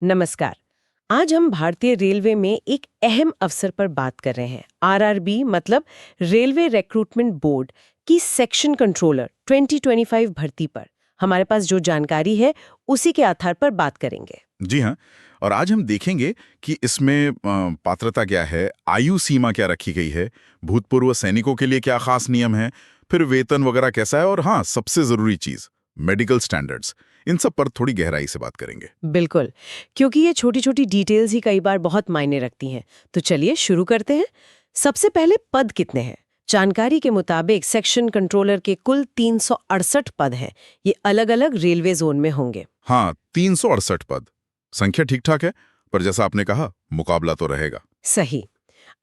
नमस्कार। आज हम भारतीय रेलवे में एक अहम अवसर पर बात कर रहे हैं। आरआरबी मतलब रेलवे रिक्रूटमेंट बोर्ड की सेक्शन कंट्रोलर 2025 भर्ती पर हमारे पास जो जानकारी है उसी के आधार पर बात करेंगे। जी हाँ। और आज हम देखेंगे कि इसमें पात्रता क्या है, आयु सीमा क्या रखी गई है, भूतपूर्व सैनिकों के लिए क्या खास नियम है, फिर वेतन वगैरह कैसा है, और हाँ, सबसे जरूरी चीज मेडिकल स्टैंडर्ड्स। इन सब पर थोड़ी गहराई से बात करेंगे। बिल्कुल, क्योंकि ये छोटी छोटी डिटेल्स ही कई बार बहुत मायने रखती हैं। तो चलिए शुरू करते हैं। सबसे पहले पद कितने हैं? जानकारी के मुताबिक सेक्शन कंट्रोलर के कुल 368 पद हैं। ये अलग अलग रेलवे जोन में होंगे। हाँ, 368 पद। संख्या ठीक ठाक है, पर जैसा आपने कहा, मुकाबला तो रहेगा। सही।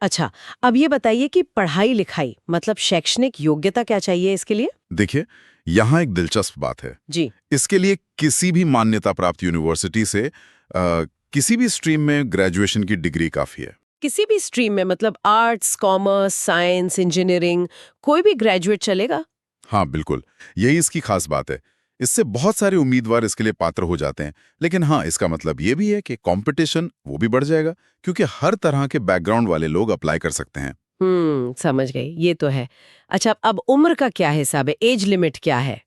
अच्छा, अब ये बताइए कि पढ़ाई लिखाई मतलब शैक्षणिक योग्यता क्या चाहिए इसके लिए? देखिए, यहाँ एक दिलचस्प बात है। जी। इसके लिए किसी भी मान्यता प्राप्त यूनिवर्सिटी से किसी भी स्ट्रीम में ग्रेजुएशन की डिग्री काफी है। किसी भी स्ट्रीम में मतलब आर्ट्स, कॉमर्स, साइंस, इंजीनियरिंग, कोई भी ग्रेजुएट चलेगा? हाँ, बिल्कुल, यही इसकी खास बात है। इससे बहुत सारे उम्मीदवार इसके लिए पात्र हो जाते हैं। लेकिन हाँ, इसका मतलब ये भी है कि कंपटीशन वो भी बढ़ जाएगा, क्योंकि हर तरह के बैकग्राउंड वाले लोग अप्लाई कर सकते हैं। समझ गई, ये तो है। अच्छा, अब उम्र का क्या हिसाब है? एज लिमिट क्या है?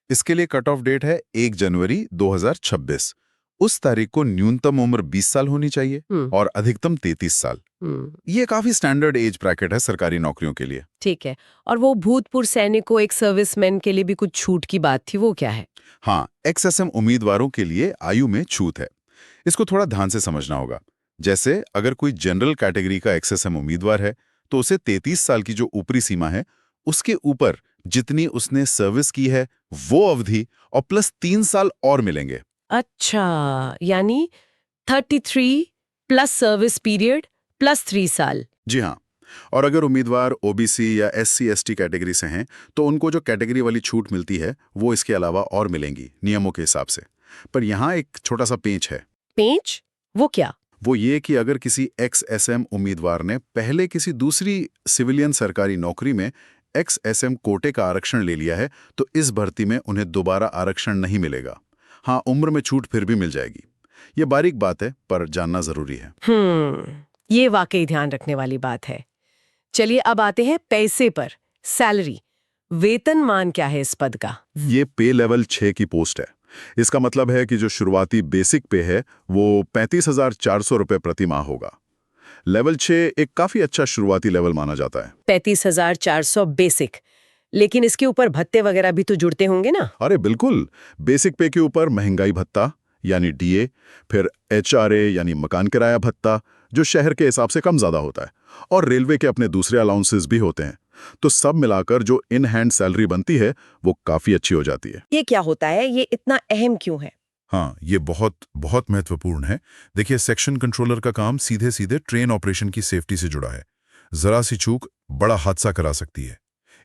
इसके लिए कट ऑफ डेट है 1 जनवरी 2026। उस तारीख को न्यूनतम उम्र 20 साल होनी चाहिए हम्म। और अधिकतम 33 साल। हम्म। ये काफी स्टैंडर्ड एज ब्रैकेट है सरकारी नौकरियों के लिए। ठीक है। और वो भूतपूर्व सैनिकों, एक सर्विसमैन के लिए भी कुछ छूट की बात थी, वो क्या है? हाँ, एक्सएसएम उम्मीदवारों के लिए आयु में छूट है। इसको थोड़ा ध्यान से समझना होगा। जैसे अगर कोई जनरल कैटेगरी का एक्सएसएम उम्मीदवार है, तो उसे 33 साल की जो ऊपरी सीमा है, उसके ऊपर जितनी उसने सर्विस की है वो अवधि और प्लस 3 साल और मिलेंगे। अच्छा, यानी 33 प्लस सर्विस पीरियड प्लस 3 साल। जी हाँ। और अगर उम्मीदवार ओबीसी या एससी एसटी कैटेगरी से हैं, तो उनको जो कैटेगरी वाली छूट मिलती है वो इसके अलावा और मिलेंगी नियमों के हिसाब से। पर यहाँ एक छोटा सा पेंच है। पेंच? वो क्या? वो ये कि अगर किसी एक्स एसएम उम्मीदवार ने पहले किसी दूसरी सिविलियन सरकारी नौकरी में एक्स एसएम कोटे का आरक्षण ले लिया है, तो इस भर्ती में उन्हें दोबारा आरक्षण नहीं मिलेगा। हाँ, उम्र में छूट फिर भी मिल जाएगी। ये बारीक बात है, पर जानना जरूरी है। ये वाकई ध्यान रखने वाली बात है। चलिए अब आते हैं पैसे पर। सैलरी, वेतनमान क्या है इस पद का? ये पे लेवल 6 की पोस्ट है। इसका मतलब है कि जो शुरुआती बेसिक पे है वो 35,400 रुपये प्रति माह होगा। लेवल 6 एक काफी अच्छा शुरुआती लेवल माना जाता है। 35,400 बेसिक, लेकिन इसके ऊपर भत्ते वगैरह भी तो जुड़ते होंगे ना? अरे बिल्कुल, बेसिक पे के ऊपर महंगाई भत्ता यानी डीए, फिर एचआरए यानी मकान किराया भत्ता, जो शहर के हिसाब से कम ज्यादा होता है, और रेलवे के अपने दूसरे अलाउंसेस भी होते हैं। तो सब मिलाकर जो इन हैंड सैलरी बनती है वो काफी अच्छी हो जाती है। ये क्या होता है? ये इतना अहम क्यों है? हाँ, ये बहुत बहुत महत्वपूर्ण है। देखिए, सेक्शन कंट्रोलर का काम सीधे सीधे ट्रेन ऑपरेशन की सेफ्टी से जुड़ा है। जरा सी चूक बड़ा हादसा करा सकती है।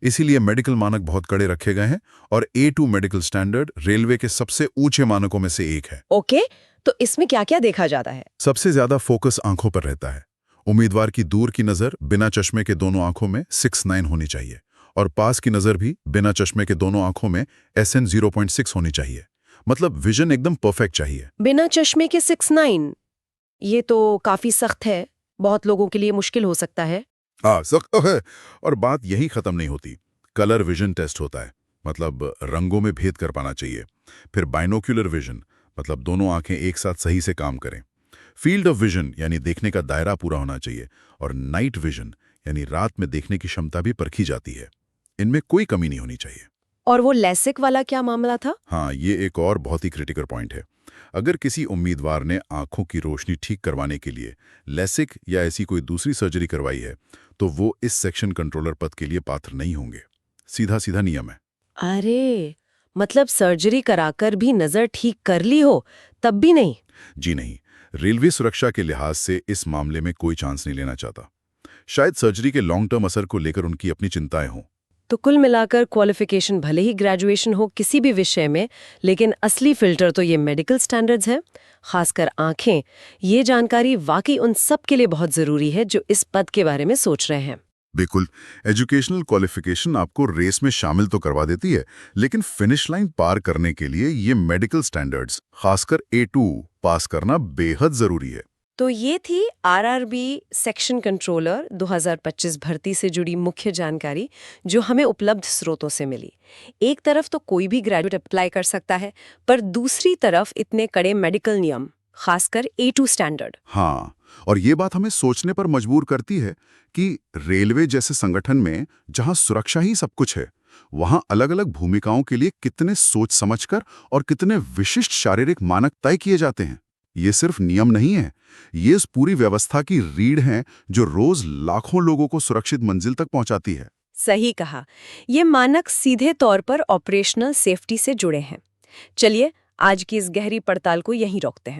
इसीलिए मेडिकल मानक बहुत कड़े रखे गए हैं, और A2 मेडिकल स्टैंडर्ड रेलवे के सबसे ऊंचे मानकों में से एक है। ओके, तो इसमें क्या क्या देखा जाता है? सबसे ज्यादा फोकस आंखों पर रहता है। उम्मीदवार की दूर की नजर बिना चश्मे के दोनों आंखों में 6/9 होनी चाहिए, और पास की नजर भी बिना चश्मे के दोनों आंखों में SN 0.6 होनी चाहिए। मतलब विजन एकदम परफेक्ट चाहिए। बिना चश्मे के 6/9? ये तो काफी सख्त है, बहुत लोगों के लिए मुश्किल हो सकता है। हाँ, सख्त है। और बात यही खत्म नहीं होती। कलर विजन टेस्ट होता है, मतलब रंगों में भेद कर पाना चाहिए। फिर बाइनोक्यूलर विजन, मतलब दोनों आंखें एक साथ सही से काम करें। फील्ड ऑफ विजन यानी देखने का दायरा पूरा होना चाहिए। और नाइट विजन यानी रात में देखने की क्षमता भी परखी जाती है। इनमें कोई कमी नहीं होनी चाहिए। और वो लेसिक वाला क्या मामला था? हाँ, ये एक और बहुत ही क्रिटिकल पॉइंट है। अगर किसी उम्मीदवार ने आंखों की रोशनी ठीक करवाने के लिए लेसिक या ऐसी कोई दूसरी सर्जरी करवाई है, तो वो इस सेक्शन कंट्रोलर पद के लिए पात्र नहीं होंगे। सीधा सीधा नियम है। अरे, मतलब सर्जरी कराकर भी नजर ठीक कर ली हो तब भी नहीं? जी नहीं, रेलवे सुरक्षा के लिहाज से इस मामले में कोई चांस नहीं लेना चाहता। शायद सर्जरी के लॉन्ग टर्म असर को लेकर उनकी अपनी चिंताएं हों। तो कुल मिलाकर क्वालिफिकेशन भले ही ग्रेजुएशन हो किसी भी विषय में, लेकिन असली फिल्टर तो ये मेडिकल स्टैंडर्ड्स हैं, खासकर आंखें। ये जानकारी वाकई उन सब के लिए बहुत जरूरी है जो इस पद के बारे में सोच रहे हैं। बिल्कुल। एजुकेशनल क्वालिफिकेशन आपको रेस में शामिल तो करवा देती है, लेकिन फिनिश लाइन पार करने के लिए ये मेडिकल स्टैंडर्ड्स, खासकर A2 पास करना बेहद जरूरी है। तो ये थी आरआरबी सेक्शन कंट्रोलर 2025 भर्ती से जुड़ी मुख्य जानकारी जो हमें उपलब्ध स्रोतों से मिली। एक तरफ तो कोई भी ग्रेजुएट अप्लाई कर सकता है, पर दूसरी तरफ इतने कड़े मेडिकल नियम, खासकर A2 स्टैंडर्ड। हाँ, और ये बात हमें सोचने पर मजबूर करती है कि रेलवे जैसे संगठन में जहां सुरक्षा ही सब कुछ है, वहां अलग-अलग भूमिकाओं के लिए कितने सोच समझकर और कितने विशिष्ट शारीरिक मानक तय किए जाते हैं। ये सिर्फ नियम नहीं है, ये इस पूरी व्यवस्था की रीढ़ है जो रोज लाखों लोगों को सुरक्षित मंजिल तक पहुंचाती है। सही कहा। ये मानक सीधे तौर पर ऑपरेशनल सेफ्टी से जुड़े हैं। चलिए, आज की इस गहरी पड़ताल को यहीं रोकते हैं।